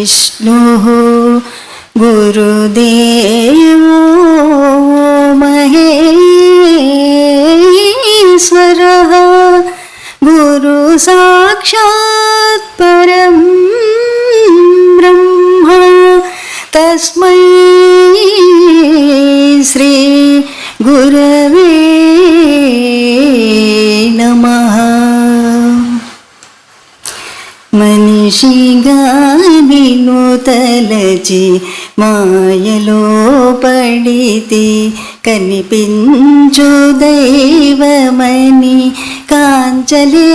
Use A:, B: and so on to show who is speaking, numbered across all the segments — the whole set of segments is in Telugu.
A: विष्णुः गुरुदेवो महेश्वरः गुरु साक्षात् परं ब्रह्म तस्मै श्री गुरवे नमः। మనిషిగా నిన్ను తలచి మాయలో పడితే కనిపించు దైవమని కాంచలేనిదే.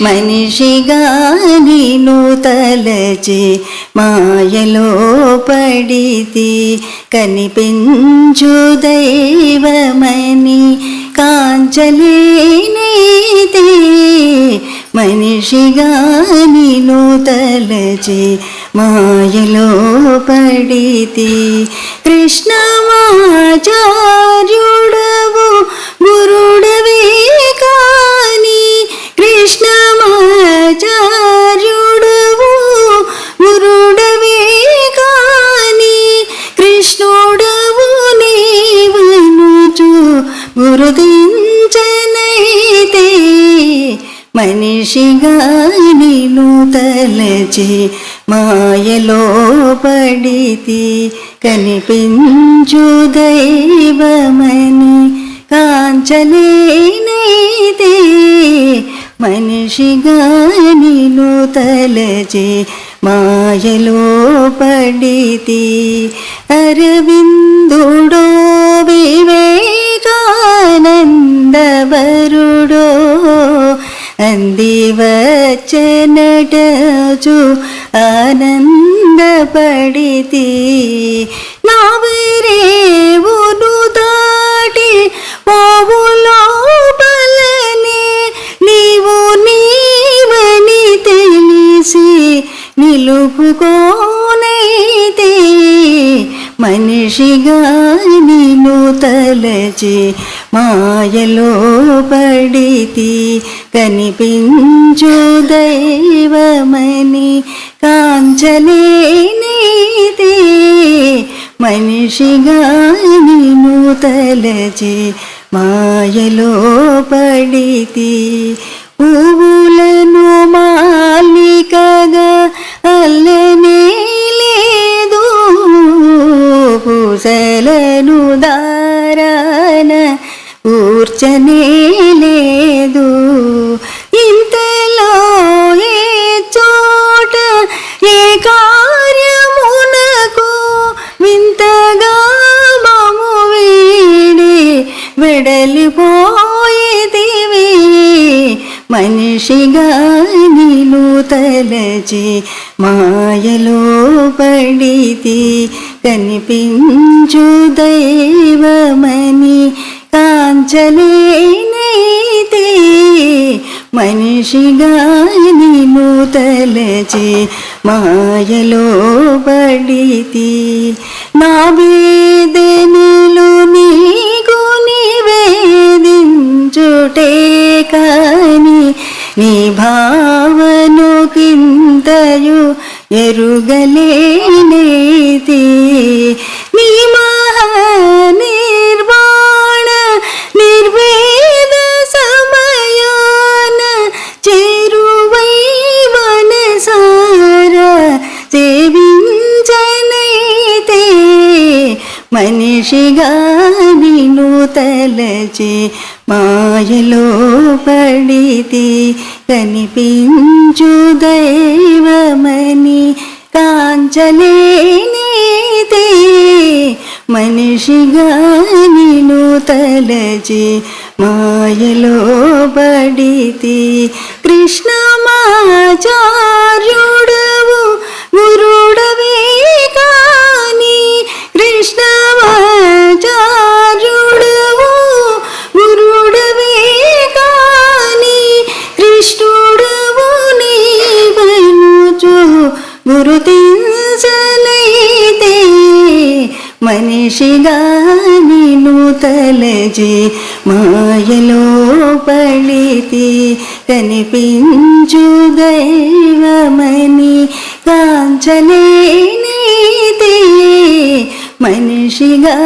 A: మనిషిగా నిన్ను తలచి మాయలో పడితే కనిపించు దైవమని కాంచలేనిదే. మనిషిగా నిన్ను తలచి మాయలో పడితే కృష్ణమాచార్యుడవు గురుడవే కాని కృష్ణమాచార్యుడవు గురుడవే కాని కృష్ణుడవు నీవనుచు గురుదించనైతే. మనిషిగా నిన్ను తలచి మాయలో పడితే కనిపించు దైవమని కాంచలేనిదే. మనిషిగా నిన్ను తలచి మాయలో పడితే అరవిందుడో వివేకానందవరుడో అందివచ్చనటచు ఆనందపడితే నావిరేవును దాటి పోవు లోపలనే నీవు నీవని తెలిసి నిలుపుకోనైతే. మనిషిగా నిన్ను తలచి మాయలో పడితే కనిపించు దైవమని కాంచలేనిదే. మనిషిగా నిన్ను తలచి మాయలో పడితే పువ్వులను మాలికగా అల్లనే లేదు, పూసలను దారాన కూర్చనే లేదు. ఇంతలో ఏ చోట ఏ కార్యమునకు వింతగా మము వీడి వెడలిపోయేదివి. మనిషిగా నిన్ను తలచి మాయలో పడితే కనిపించు దైవమని కాంచలేనిదే. మనిషిగా నిన్ను తలచి మాయలో పడితే నా వేదనలు నీకు నివేదించుటే కాని నీ భావను కింతయు ఎరుగలేనిదే. నీ మహానిర్వాణ నిర్వేద సమయాన చేరువై మనసార సేవించనైతే. మనిషిగా నిన్ను తలచి మాయలో పడితే కనిపించు దైవమని కాంచలేనిదే. మనిషిగా నిన్ను తలచి మాయలో పడితే కృష్ణమాచార్యుడవు గురుడవే కాని కృష్ణమాచార్యుడవు గురుడవే కాని కృష్ణుడవు నీవనుచు గురుతించనైతే. మనిషిగా నిన్ను తలచి మాయలో పడితి కనిపించు దైవమని కాంచలేనిది మనిషిగా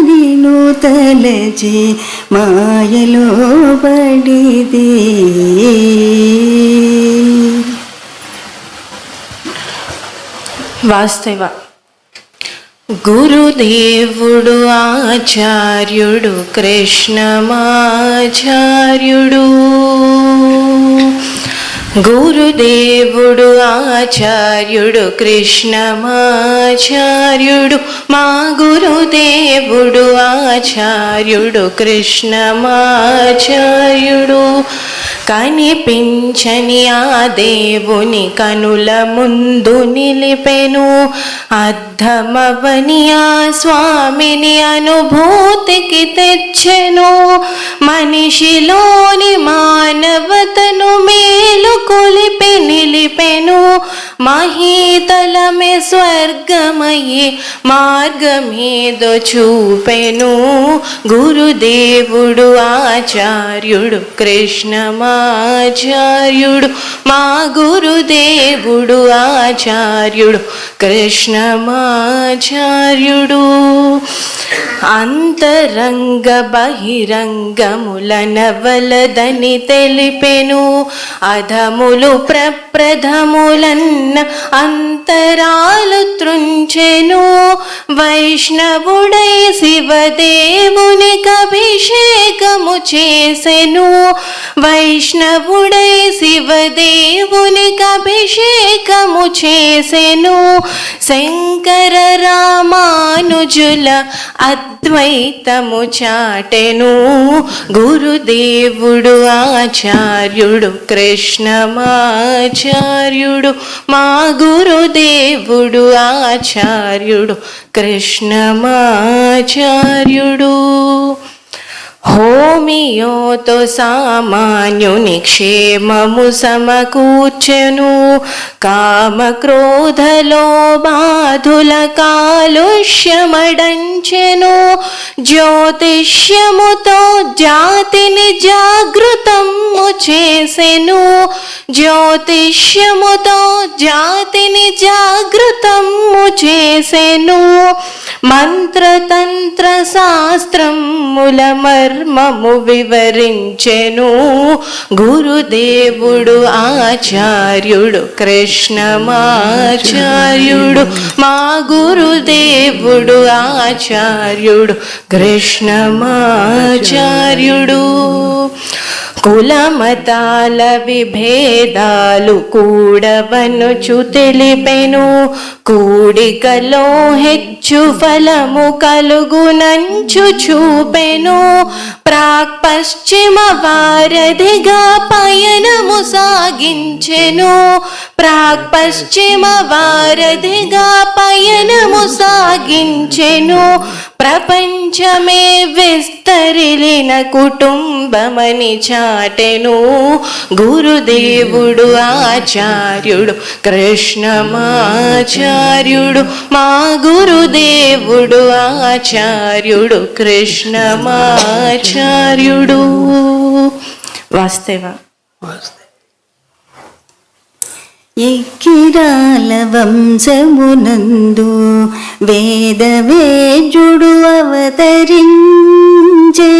A: నిన్ను తలచి మాయలో పడితి.
B: వాస్తవ గురుదేవుడు ఆచార్యుడు కృష్ణమాచార్యుడు. గురుదేవుడు ఆచార్యుడు కృష్ణమాచార్యుడు. మా గురుదేవుడు ఆచార్యుడు కృష్ణమాచార్యుడు. కనిపించని ఆ దేవుని కనుల ముందు నిలిపెను, అర్థమవని ఆ స్వామిని అనుభూతికి తెచ్చెను. మనిషిలోని మానవతను మేలు కొలిపి నిలిపెను. మహీతలమే స్వర్గమయ్యి మార్గమేదో చూపెను. గురుదేవుడు ఆచార్యుడు కృష్ణమాచార్యుడు. మా గురుదేవుడు ఆచార్యుడు కృష్ణమాచార్యుడు. అంతరంగ బహిరంగములనవలదని తెలిపెను. అధములు ప్రప్రథములన్న అంతరాలు త్రుంచెను. వైష్ణవుడై శివదేవునికి అభిషేకము చేసెను. వైష్ణవుడై శివదేవునికి అభిషేకము చేసెను. శంకర రామానుజుల అద్వైతము చాటెను. గురుదేవుడు ఆచార్యుడు కృష్ణమాచార్యుడు. మా గురుదేవుడు ఆచార్యుడు కృష్ణమాచార్యుడు. హోమియోతో సామాన్యుని క్షేమము సమకూర్చెను. కామక్రోధలోబాధుల కాలుష్యమడంచెను. జ్యోతిష్యముతో జాతిని జాగృతము చేసెను. జ్యోతిష్యముతో జాతిని జాగృతము చేసెను. మంత్రతంత్ర శాస్త్రముల మర్మము వివరించెను. గురుదేవుడు ఆచార్యుడు కృష్ణమాచార్యుడు. మా గురుదేవుడు ఆచార్యుడు కృష్ణమాచార్యుడు. కులమతాల విభేదాలు కూడవనుచు తెలిపెను. కూడికలో హెచ్చు ఫలము కలుగునంచు చూపెను. ప్రాక్ పశ్చిమ వారధిగా పయనము సాగించెను. ప్రాక్ పశ్చిమ వారధిగా పయనము సాగించెను. ప్రపంచమే విస్తరిలిన కుటుంబమని చాటెను. గురుదేవుడు ఆచార్యుడు కృష్ణమాచార్యుడు. మా గురుదేవుడు ఆచార్యుడు కృష్ణమాచార్యుడు. వాస్తవ
A: ఎక్కిరాల వంశమునందు వేదవేద్యుడు అవతరించే.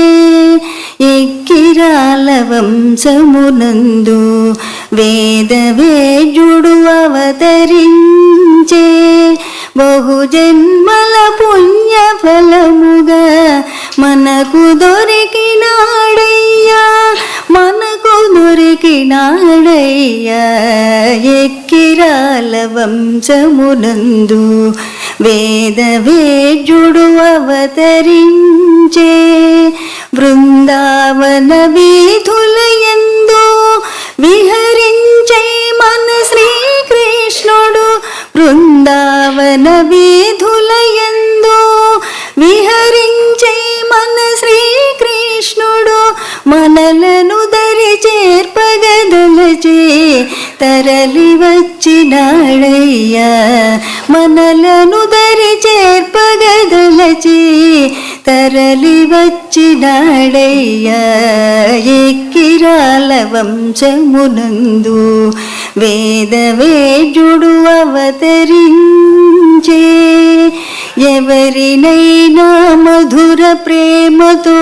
A: ఎక్కిరాల వంశమునందు వేదవేద్యుడు అవతరించే. బహుజన్మల పుణ్య ఫలముగా మనకు దొరికినాడయ్యా, మనకు దొరికినాడయ్యా. ఎక్కిరాల వంశమునందు వేదవేద్యుడు అవతరించే. బృందావన వీధులయందు విహరించే మన శ్రీకృష్ణుడు. బృందావన వీధులయందు విహరించే మన శ్రీకృష్ణుడు. మనలను దరి చేర్పగదలచే తరలి వచ్చినాడయ్యా. మనలను దరి చేర్పగదలచే తరలి వచ్చినాడయ్యా ఎక్కిరాల వంశమునందు వేదవేద్యుడు అవతరించే ఎవరినైనా మధుర ప్రేమతో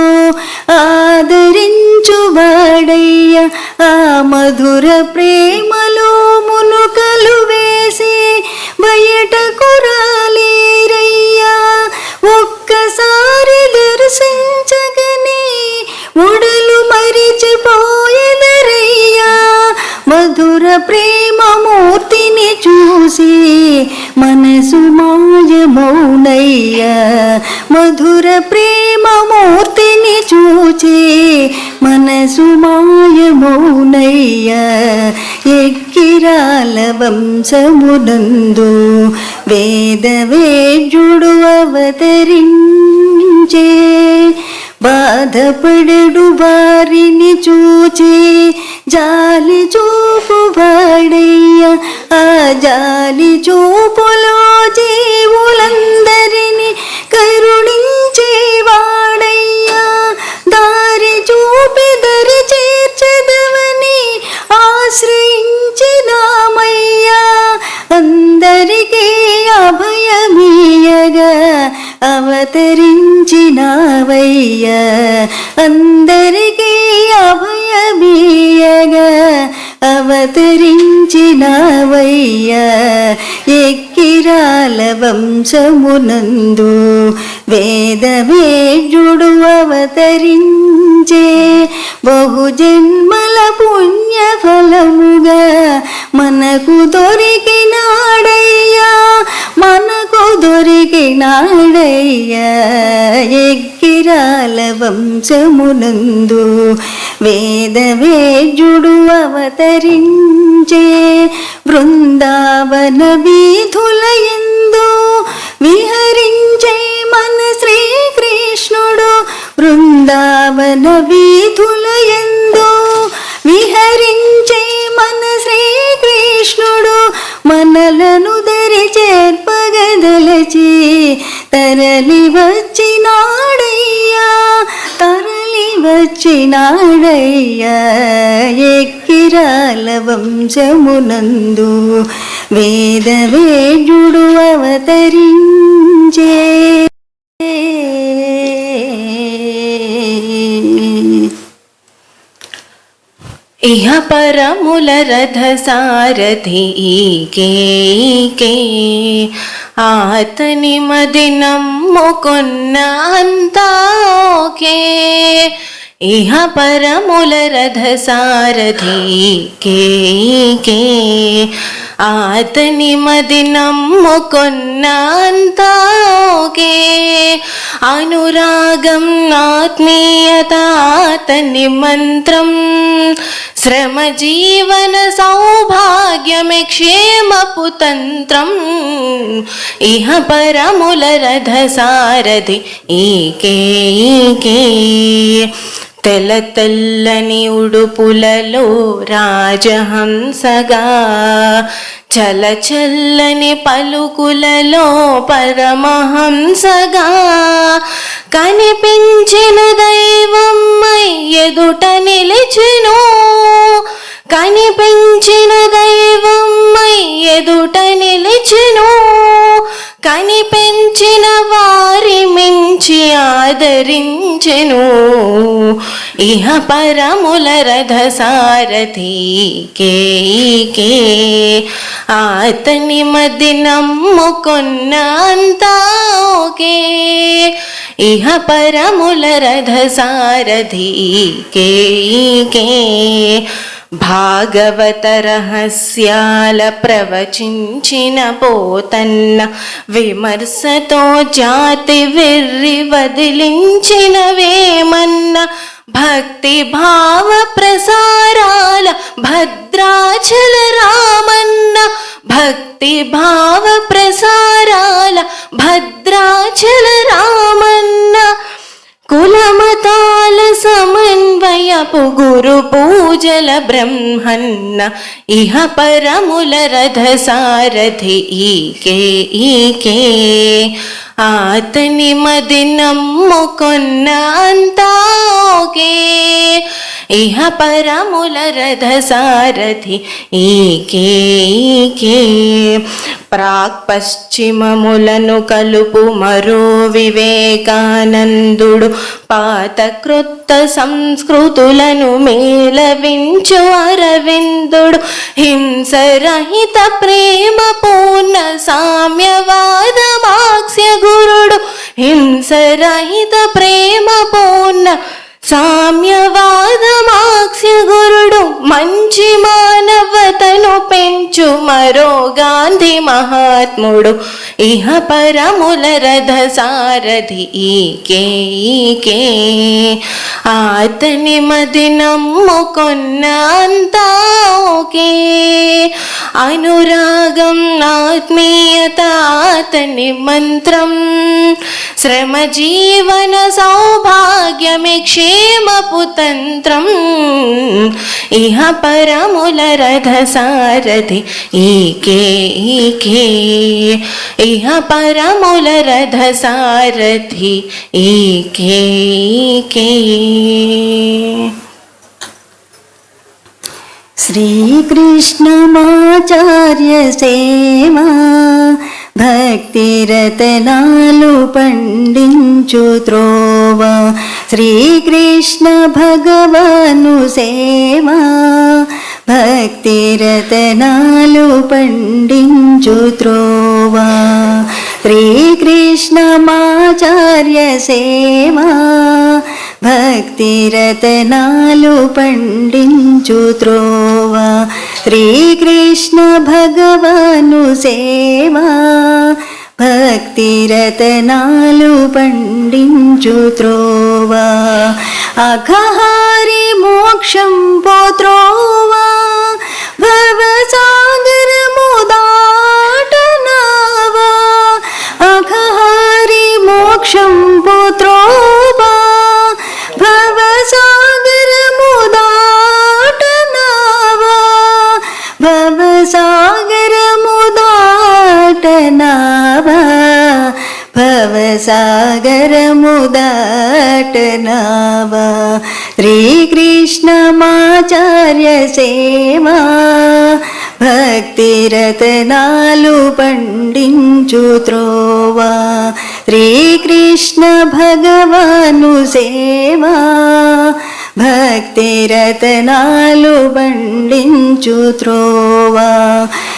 A: ఆదరించువాడయ్యా ఆ మధుర ప్రేమలో మునుకలు వేసి బయటకు రాలేరయ్యా ఒక్కసారి దర్శించగనే ఉడలు మరిచిపోయేదరయ్యా మధుర ప్రేమ మూర్తిని చూసి మనసు మాయమౌనయ్యా మధుర ప్రేమ మూర్తిని చూచి మనసు మాయమౌనయ్యా ఎక్కిరాల వంశమునందు వేదవేద్యుడు అవతరించే బాధపడడు వారిని చూచి జాలి చూపువాడయ్యా ఆ జాలి చూపులో జీవులందరినీ కరుణించేవాడయ్యా దారి చూపి దరి చేర్చదవని ఆశ్రయించినామయ్యా అందరికీ అభయమీయగా అవతరించినావయ్యా అందరికీ అభయమీయగా అవతరించినావయ్యా ఎక్కిరాల వంశమునందు వేదవేద్యుడు అవతరించే బహుజన్మల పుణ్య ఫలముగా మనకు దొరికినాడయ్యా మనకు దొరికినాడయ్యా ఎక్కిరాల వంశమునందు వేదవేద్యుడు అవతరించే బృందావన వీధులయందు విహరించే మన శ్రీకృష్ణుడు బృందావన వీధులయందు విహరించే మన శ్రీకృష్ణుడు మనలను దరి చేర్పగదలచి తరలి వచ్చినాడయ్యా తరలి వచ్చినాడయ్యా ఎక్కిరాల వంశమునందు వేదవేద్యుడు అవతరించే
B: ఇహ పరముల రథ సారథి ఈకే ఆతని మది నమ్ముకున్న అంతా ఓకే ఇహ పరముల రథ సారథి ఈకే ఆతని మది నమ్ముకున్న అంతా ఓకే అనురాగం ఆత్మీయత ఆతని మంత్రం శ్రమ జీవన సౌభాగ్యమే క్షేమపు తంత్రం ఇహ పరముల రథ సారథి ఈకే తెల్ల తెల్లని ఉడుపులలో రాజహంసగా చల చల్లని పలుకులలో పరమహంసగా కనిపించిన దైవమ్మై ఎదుట నిలిచెను కనిపించిన దైవమ్మై ఎదుట నిలిచెను కనిపించిన వారి మించి ఆదరించెను ఇహ పరముల రథ సారథి కే ఆతని మది నమ్ముకున్న అంతా ఓకే ఇహ పరముల రథ సారథి కే భాగవత రహస్యాల ప్రవచించిన పోతన్న విమర్శతో జాతి వెర్రి వదిలించిన వేమన్న భక్తి భావ ప్రసారాల భద్రాచల రామన్న భక్తి భావ ప్రసారాల భద్రాచల రామన్న కులమతాల సమన్వయపు గురు పూజల బ్రహ్మన్న ఇహ పరముల రథ సారథి ఈకే అతని మది నమ్ముకొన్న అంతా ఓకే, ఇహ పరముల రథ సారథి ఈకే ఈకే. ప్రాక్ పశ్చిమములను కలుపు మరో వివేకానందుడు, పాత క్రొత్త సంస్కృతులను మేళవించు అరవిందుడు. హింసరహిత ప్రేమ పూర్ణ సామ్యవాద మాక్స్య గురుడు, హింసరహిత ప్రేమ పూర్ణ సామ్యవాద మాక్స్య గురుడు. మంచి మానవతను పెంచు మరో గాంధీ మహాత్ముడు, ఇహ పరముల రథ సారథి ఈకే ఈకే. అతని మది నమ్ముకొన్న అంతా ఓకే, అనురాగం ఆత్మీయత అతని మంత్రం. శ్రమ జీవన సౌభాగ్యమే క్షేమపు తంత్రం, ఇహ పరముల రథ సారథి ఈకే ఈకే. ఇహ పరముల రథ సారథి ఈకే ఈకే.
A: శ్రీకృష్ణమాచార్య సేవా, భక్తి రతనాలు పండించు త్రోవ. శ్రీకృష్ణ భగవాను సేవా, భక్తి రతనాలు పండించు త్రోవ. శ్రీకృష్ణమాచార్య సేవా, భక్తి రతనాలు పండించు త్రోవ. శ్రీకృష్ణ భగవాను సేవా, భక్తి రతనాలు పండించు త్రోవ. అఘహారి మోక్షం పోత్రోవా, భవసాగరము దాటనావా. అఘహారి మోక్షం పోత్రోవా, భవసాగరము దాటనావా. భవసాగరము దాటనావా, భవసాగరము దాటనావా. శ్రీకృష్ణమాచార్య సేవా, భక్తి రతనాలు పండించు త్రోవ. శ్రీకృష్ణ భగవాను సేవా, భక్తి రతనాలు పండించు త్రోవ.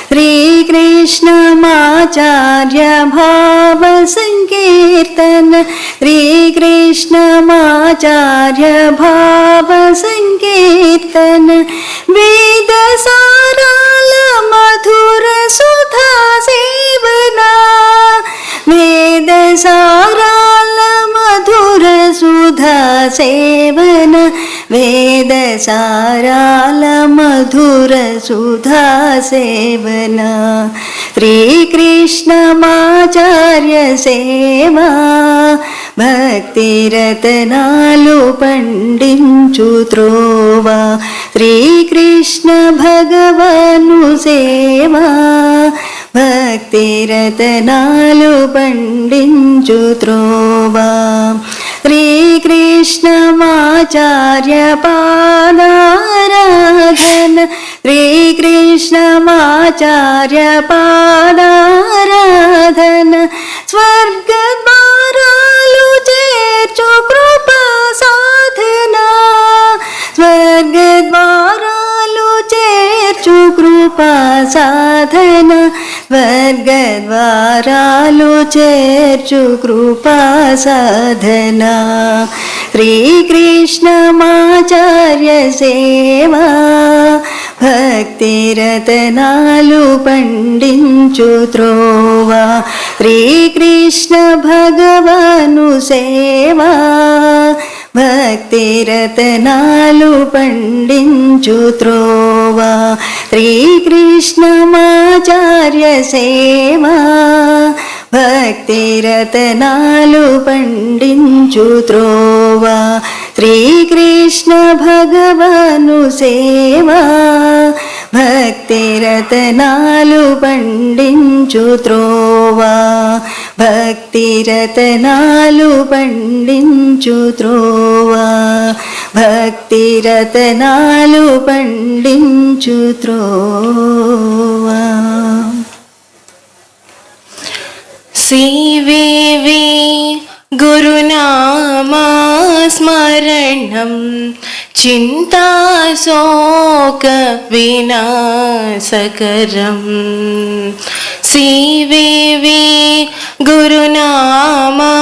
A: శ్రీకృష్ణమాచార్య భావ సంకీర్తన, శ్రీకృష్ణమాచార్య భావ సంకీర్తన. వేద సారాల మధుర సుధా సేవనా, వేద సారాల మధుర సుధా సేవన. వేద సారాల మధుర సుధా సేవన. శ్రీకృష్ణమాచార్య సేవా, భక్తి రతనాలు పండించు త్రోవ. శ్రీకృష్ణ భగవాను సేవా, భక్తి రతనాలు పండించు త్రోవ. శ్రీకృష్ణమాచార్య పాదారాధన, శ్రీకృష్ణమాచార్య పాదారాధన. స్వర్గద్వారాలు చేర్చు కృపా సాధన, స్వర్గద్వారాలు చేర్చు కృపా సాధన. స్వర్గద్వారాలు చేర్చు కృపా సాధన. శ్రీకృష్ణమాచార్య సేవా, భక్తి రతనాలు పండించు త్రోవ. శ్రీకృష్ణ భగవాను సేవా, భక్తి రతనాలు పండించు త్రోవ. శ్రీకృష్ణమాచార్య సేవా, భక్తి రతనాలు పండించు త్రోవ. శ్రీకృష్ణ భగవాను సేవా, భక్తిరతనాలు పండించు త్రోవా భక్తిరతనాలు పండించు త్రోవా భక్తిరతనాలు పండించు త్రోవా.
B: सीवेवे गुरुनामा स्मरणं चिन्ताशोकविनाशकरं सीवेवे गुरुनामा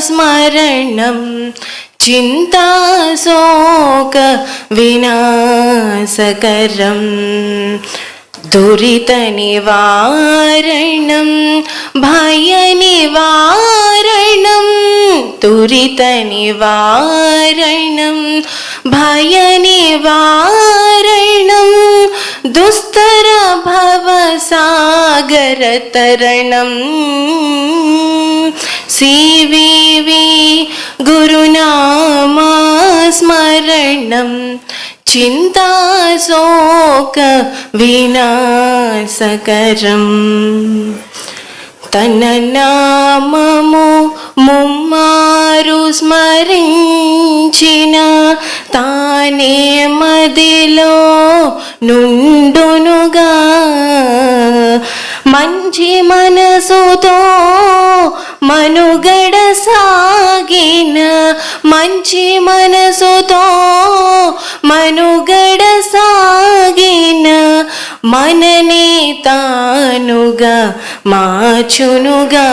B: स्मरणं चिन्ताशोकविनाशकरं दुरितनिवारणं भयनिवारणं दुरितनिवारणं भयनिवारणं दुस्तर भवसागरतरणं सीवेवे गुरुनामा स्मरणं चिन्ताशोक विनाशकरं तन नामము ముమ్మారు స్మరించిన తానే మదిలో నుండునుగా మంచి మనసుతో మనుగడ సాగిన మంచి మనసుతో మనుగడ సాగిన మననే తానుగా మార్చునుగా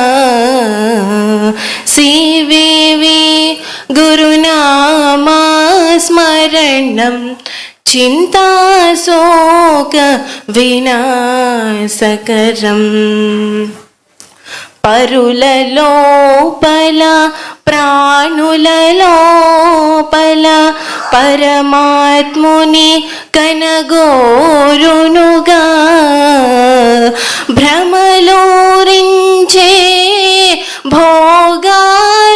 B: सीवेवे गुरुनामा स्मरणं चिन्ताशोक विनाशकरं పరుల లోపల ప్రాణుల లోపల పరమాత్ముని కనగోరునుగా భ్రమలోరించే భోగాలకునై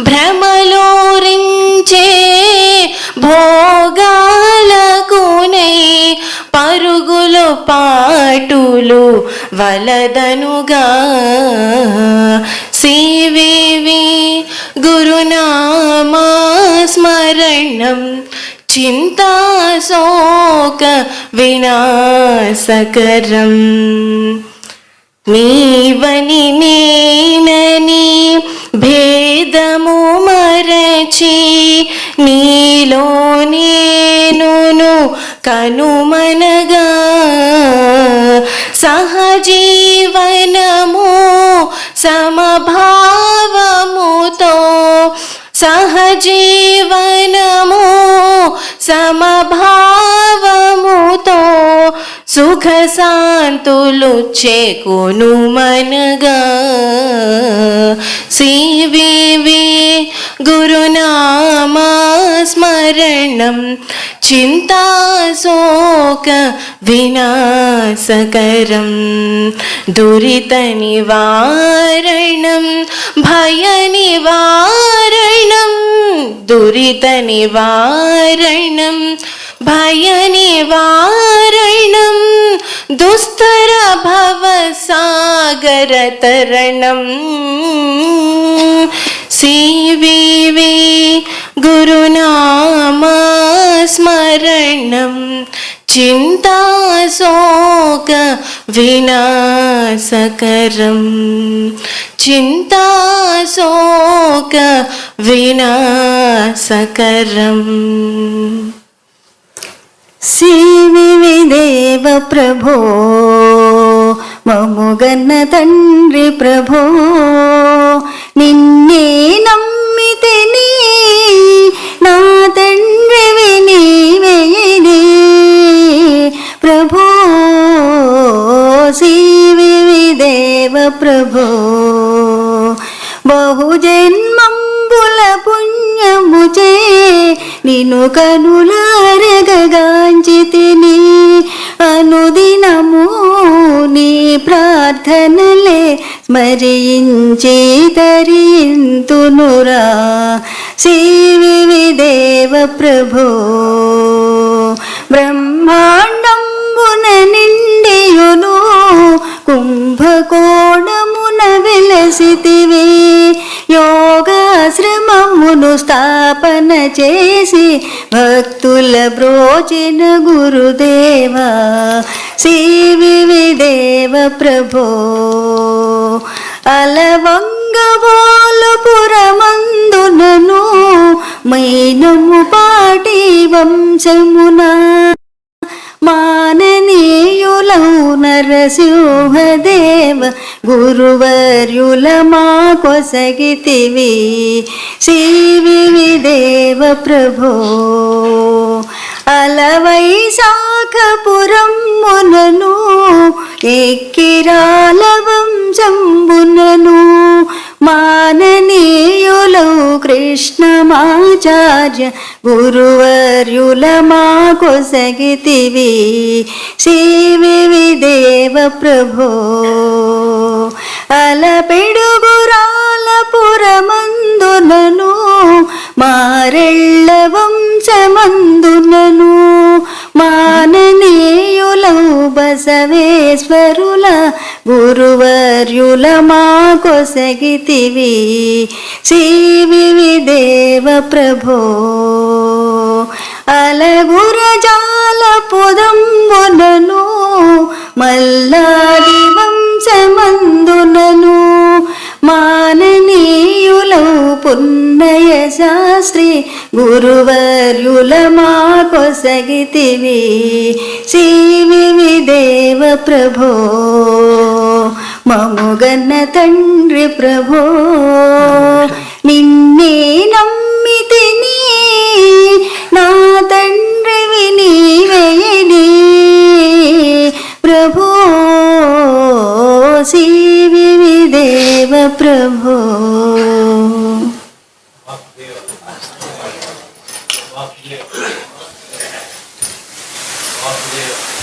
B: భ్రమలోరించే భోగాలకునై పరుగులు పాటులు వలదనుగా सीवेवे गुरुनामा स्मरणं चिन्ताशोक विनाशकरं నీవని నేనని భేదము మరచి నీలో నేనును కనుమనగా సహజీవనము సమభావముతో సహజీవనము సమభావముతో సుఖ శాంతులు చేకొనుమనగా सीवेवे गुरुनामा स्मरणं चिन्ताशोक विनाशकरं दुरितनिवारणं भयनिवारणं दुरितनिवारणं भयनिवारणं दुस्तर भवसागरतरणं सीवेवे गुरुनामा स्मरणं चिन्ताशोक विनाशकरं चिन्ताशोक विनाशकरं
A: सीविदेव प्रभो ममुगन्न तंड्रि प्रभो निन्ने नम्मितिनि ना तंड्रिवि नीवेयिनि प्रभो सीविदेव प्रभो बहुजन्मंबुल पुण्यमुचे నిన్ను కనులారగగాంచితిని అనుదినము నీ ప్రార్థనలే స్మరించి తరింతునురా శ్రీ విదేవ ప్రభో బ్రహ్మ బ్రహ్మాండంబున నిండియును కుంభకోణమున వెలసితివి యోగాశ్రమమును స్థాపన చేసి భక్తుల బ్రోచిన గురుదేవా శ్రీవిదేవ ప్రభో అలవంగబోలపురమందునను మైనము పాటి వంశమున మాననీయులౌ నరసింహదేవ గురువర్యుల మా కొసగితివి శ్రీవిదేవ ప్రభో అలవైశాఖపురమునను ఎక్కిరాల వంశంబునను మాననీయులౌ కృష్ణమాచార్య గురువర్యుల మా కొసగితివి శ్రీవిదేవ ప్రభో అలపెడుగురాలపురమందునను మారెళ్ళ వంశమందునను మాననీయులౌ బసవేశ్వరుల గురువర్యుల మా కొసగితివి శ్రీవిదేవ ప్రభో అలగురజాల పొదంబునను మల్లాది వంశమందునను మాననీయులౌ పున్నయ శాస్త్రి గురువర్యుల మా కొసగితివి శ్రీవిదేవ ప్రభో మముగన్న తండ్రి ప్రభో నిన్నే నమ్మితిని నా తండ్రివి నీవేయని ప్రభో శ్రీవిదేవ ప్రభో
C: వాసుదేవ